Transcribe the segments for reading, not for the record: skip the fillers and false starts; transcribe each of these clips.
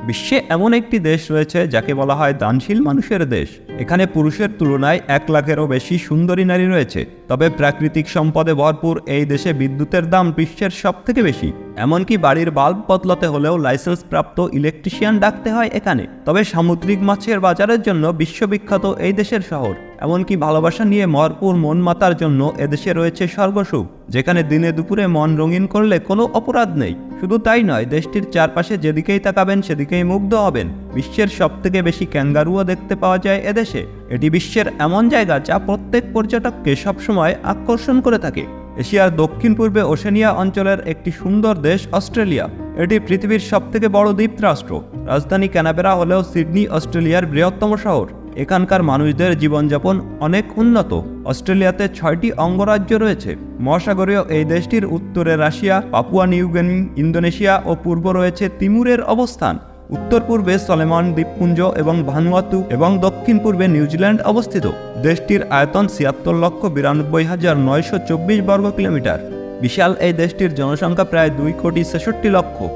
বিশ্বে এমন একটি দেশ রয়েছে যাকে বলা হয় দানশীল মানুষের দেশ। এখানে পুরুষের তুলনায় 1 লাখেরও বেশি সুন্দরী নারী রয়েছে। তবে প্রাকৃতিক সম্পদে ভরপুর এই দেশে বিদ্যুতের দাম বিশ্বের সবথেকে বেশি। এমনকি বাড়ির বাল্ব বদলাতে হলেও লাইসেন্স প্রাপ্ত ইলেকট্রিশিয়ান ডাকতে হয় এখানে। তবে সামুদ্রিক মাছের বাজারের জন্য বিশ্ববিখ্যাত এই দেশের শহর। এমনকি ভালোবাসা নিয়ে ভরপুর মন মাতার জন্য এদেশে রয়েছে স্বর্গসুখ, যেখানে দিনে দুপুরে মন রঙিন করলে কোনো অপরাধ নেই। শুধু তাই নয়, দেশটির চারপাশে যেদিকেই তাকাবেন সেদিকেই মুগ্ধ হবেন। বিশ্বের সবথেকে বেশি ক্যাঙ্গারুও দেখতে পাওয়া যায় এদেশে। এটি বিশ্বের এমন জায়গা যা প্রত্যেক পর্যটককে সবসময় আকর্ষণ করে থাকে। এশিয়ার দক্ষিণ পূর্বে ওশেনিয়া অঞ্চলের একটি সুন্দর দেশ অস্ট্রেলিয়া। এটি পৃথিবীর সবথেকে বড় দ্বীপরাষ্ট্র। রাজধানী ক্যানবেরা হলেও সিডনি অস্ট্রেলিয়ার বৃহত্তম শহর। এখানকার মানুষদের জীবনযাপন অনেক উন্নত। অস্ট্রেলিয়াতে 6টি অঙ্গরাজ্য রয়েছে। মহাসাগরীয় এই দেশটির উত্তরে রাশিয়া, পাপুয়া নিউগিনি, ইন্দোনেশিয়া ও পূর্ব রয়েছে তিমুরের অবস্থান। উত্তর পূর্বে সলেমন দ্বীপপুঞ্জ এবং ভানুয়াতু এবং দক্ষিণ পূর্বে নিউজিল্যান্ড অবস্থিত। দেশটির আয়তন ৭৬,৯২,৯২৪ বর্গ কিলোমিটার। বিশাল এই দেশটির জনসংখ্যা প্রায় 2,৬৬,০০,০০০।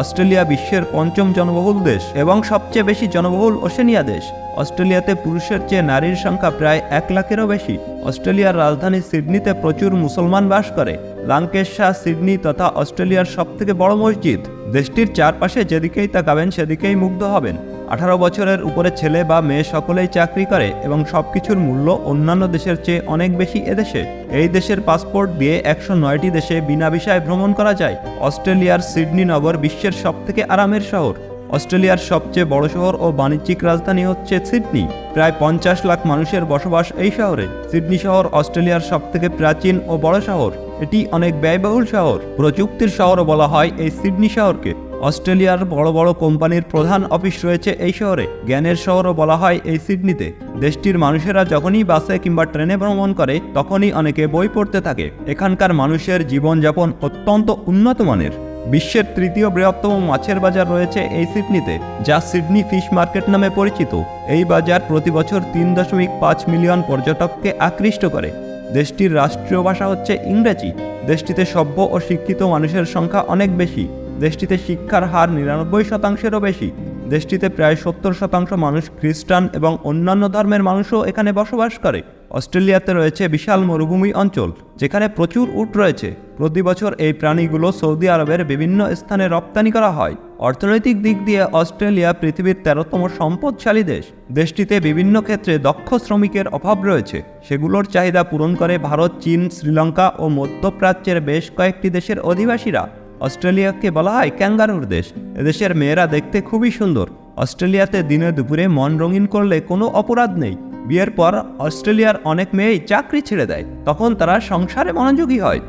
অস্ট্রেলিয়া বিশ্বের 5ম জনবহুল দেশ এবং সবচেয়ে বেশি জনবহুল ওশেনিয়া দেশ। অস্ট্রেলিয়াতে পুরুষের চেয়ে নারীর সংখ্যা প্রায় 1 লাখেরও বেশি। অস্ট্রেলিয়ার রাজধানী সিডনিতে প্রচুর মুসলমান বাস করে। লাঙ্কেশায়ার সিডনি তথা অস্ট্রেলিয়ার সবথেকে বড় মসজিদ। দেশটির চারপাশে যেদিকেই তাকাবেন সেদিকেই মুগ্ধ হবেন। 18 বছরের উপরে ছেলে বা মেয়ে সকলেই চাকরি করে এবং সবকিছুর মূল্য অন্যান্য দেশের চেয়ে অনেক বেশি এদেশে। এই দেশের পাসপোর্ট দিয়ে 109টি দেশে বিনা ভিসায় ভ্রমণ করা যায়। অস্ট্রেলিয়ার সিডনি নগর বিশ্বের সবথেকে আরামের শহর। অস্ট্রেলিয়ার সবচেয়ে বড় শহর ও বাণিজ্যিক রাজধানী হচ্ছে সিডনি। প্রায় 50 লাখ মানুষের বসবাস এই শহরে। সিডনি শহর অস্ট্রেলিয়ার সবথেকে প্রাচীন ও বড় শহর। এটি অনেক ব্যয়বহুল শহর। প্রযুক্তির শহরও বলা হয় এই সিডনি শহরকে। অস্ট্রেলিয়ার বড় বড় কোম্পানির প্রধান অফিস রয়েছে এই শহরে। জ্ঞানের শহরও বলা হয় এই সিডনিতে। দেশটির মানুষেরা যখনই বাসে কিংবা ট্রেনে ভ্রমণ করে তখনই অনেকে বই পড়তে থাকে। এখানকার মানুষের জীবনযাপন অত্যন্ত উন্নত মানের। বিশ্বের 3য় বৃহত্তম মাছের বাজার রয়েছে এই সিডনিতে, যা সিডনি ফিশ মার্কেট নামে পরিচিত। এই বাজার প্রতি বছর 3.5 মিলিয়ন পর্যটককে আকৃষ্ট করে। দেশটির রাষ্ট্রীয় ভাষা হচ্ছে ইংরেজি। দেশটিতে সভ্য ও শিক্ষিত মানুষের সংখ্যা অনেক বেশি। দেশটিতে শিক্ষার হার 99%-এরও বেশি। দেশটিতে প্রায় 70% মানুষ খ্রিস্টান এবং অন্যান্য ধর্মের মানুষও এখানে বসবাস করে। অস্ট্রেলিয়াতে রয়েছে বিশাল মরুভূমি অঞ্চল, যেখানে প্রচুর উট রয়েছে। প্রতি বছর এই প্রাণীগুলো সৌদি আরবের বিভিন্ন স্থানে রপ্তানি করা হয়। অর্থনৈতিক দিক দিয়ে অস্ট্রেলিয়া পৃথিবীর 13তম সম্পদশালী দেশ। দেশটিতে বিভিন্ন ক্ষেত্রে দক্ষ শ্রমিকের অভাব রয়েছে। সেগুলোর চাহিদা পূরণ করে ভারত, চীন, শ্রীলঙ্কা ও মধ্যপ্রাচ্যের বেশ কয়েকটি দেশের অধিবাসীরা। অস্ট্রেলিয়াকে বলা হয় ক্যাঙ্গারুর দেশ। এদেশের মেয়েরা দেখতে খুবই সুন্দর। অস্ট্রেলিয়াতে দিনে দুপুরে মন রঙিন করলে কোনো অপরাধ নেই। বিয়ের পর অস্ট্রেলিয়ার অনেক মেয়েই চাকরি ছেড়ে দেয়, তখন তারা সংসারে মনোযোগী হয়।